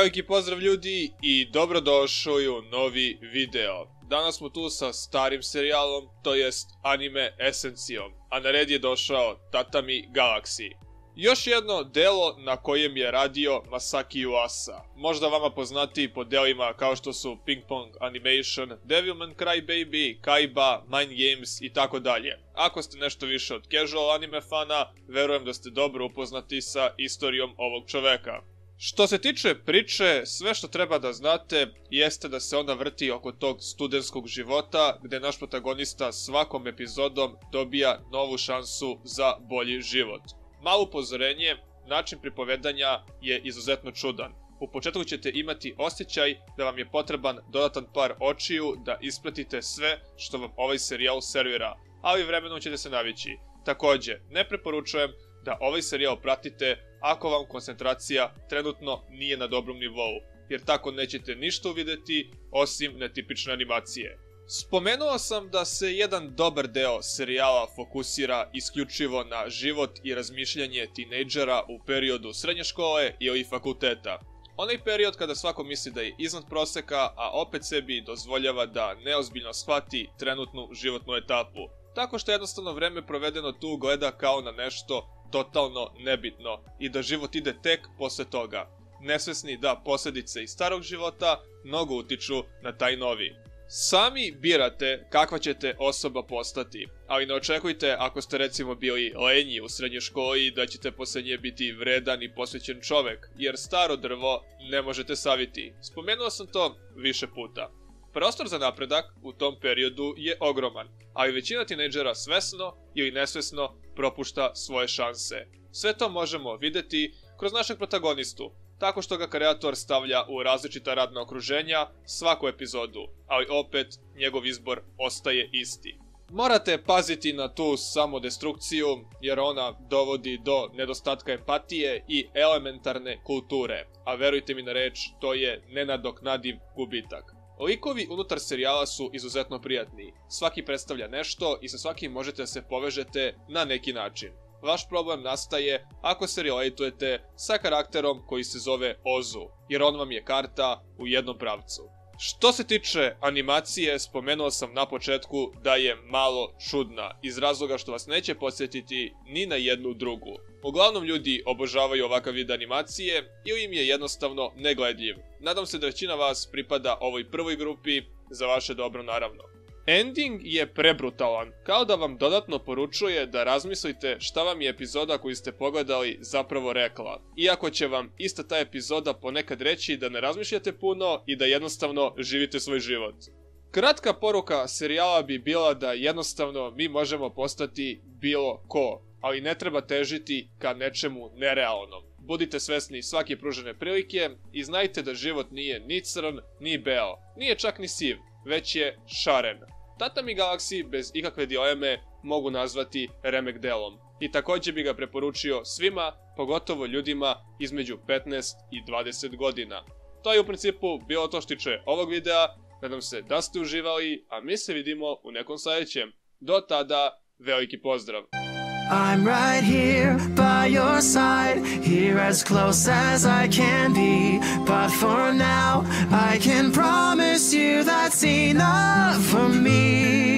Veliki pozdrav ljudi i dobrodošli u novi video. Danas smo tu sa starim serijalom, to jest anime esencijom, a na red je došao Tatami Galaxy. Još jedno delo na kojem je radio Masaki Yuasa, možda vama poznati po delima kao što su Ping Pong Animation, Devilman Crybaby, Kaiba, Mind Games i tako dalje. Ako ste nešto više od casual anime fana, verujem da ste dobro upoznati sa istorijom ovog čoveka. Što se tiče priče, sve što treba da znate jeste da se ona vrti oko tog studentskog života, gde naš protagonista svakom epizodom dobija novu šansu za bolji život. Malo upozorenje, način pripovedanja je izuzetno čudan. U početku ćete imati osjećaj da vam je potreban dodatan par očiju da ispratite sve što vam ovaj serijal servira, ali vremenom ćete se navići. Takođe, ne preporučujem da ovaj serijal pratite ako vam koncentracija trenutno nije na dobrom nivou, jer tako nećete ništa uvideti osim netipične animacije. Spomenuo sam da se jedan dobar deo serijala fokusira isključivo na život i razmišljanje tinejdžera u periodu srednje škole ili fakulteta. Onaj period kada svako misli da je iznad proseka, a opet sebi dozvoljava da neozbiljno shvati trenutnu životnu etapu. Tako što jednostavno vreme provedeno tu gleda kao na nešto totalno nebitno i da život ide tek posle toga. Nesvesni da posljedice iz starog života mnogo utiču na taj novi. Sami birate kakva ćete osoba postati, ali ne očekujte ako ste recimo bili lenji u srednjoj školi da ćete posle nje biti vredan i posvećen čovek, jer staro drvo ne možete saviti. Spomenuo sam to više puta. Prostor za napredak u tom periodu je ogroman, ali većina tinejdžera svesno ili nesvesno propušta svoje šanse. Sve to možemo videti kroz našeg protagonistu, tako što ga kreator stavlja u različita radna okruženja svaku epizodu, ali opet njegov izbor ostaje isti. Morate paziti na tu samodestrukciju, jer ona dovodi do nedostatka empatije i elementarne kulture, a verujte mi na reč, to je nenadoknadiv gubitak. Likovi unutar serijala su izuzetno prijatni, svaki predstavlja nešto i sa svakim možete da se povežete na neki način. Vaš problem nastaje ako se relatujete sa karakterom koji se zove Ozu, jer on vam je karta u jednom pravcu. Što se tiče animacije, spomenuo sam na početku da je malo čudna, iz razloga što vas neće podsjetiti ni na jednu drugu. Uglavnom ljudi obožavaju ovakav vid animacije ili im je jednostavno negledljiv. Nadam se da većina vas pripada ovoj prvoj grupi, za vaše dobro naravno. Ending je prebrutalan, kao da vam dodatno poručuje da razmislite šta vam je epizoda koju ste pogledali zapravo rekla. Iako će vam ista ta epizoda ponekad reći da ne razmišljate puno i da jednostavno živite svoj život. Kratka poruka serijala bi bila da jednostavno mi možemo postati bilo ko, ali ne treba težiti ka nečemu nerealnom. Budite svesni svake pružene prilike i znajte da život nije ni crn, ni beo, nije čak ni siv, već je šaren. Tatami Galaxy bez ikakve dileme mogu nazvati remek delom i također bi ga preporučio svima, pogotovo ljudima između 15 i 20 godina. To je u principu bilo to što tiče ovog videa, nadam se da ste uživali, a mi se vidimo u nekom sljedećem. Do tada, veliki pozdrav! I'm right here by your side, here as close as I can be. But for now, I can promise you that's enough for me.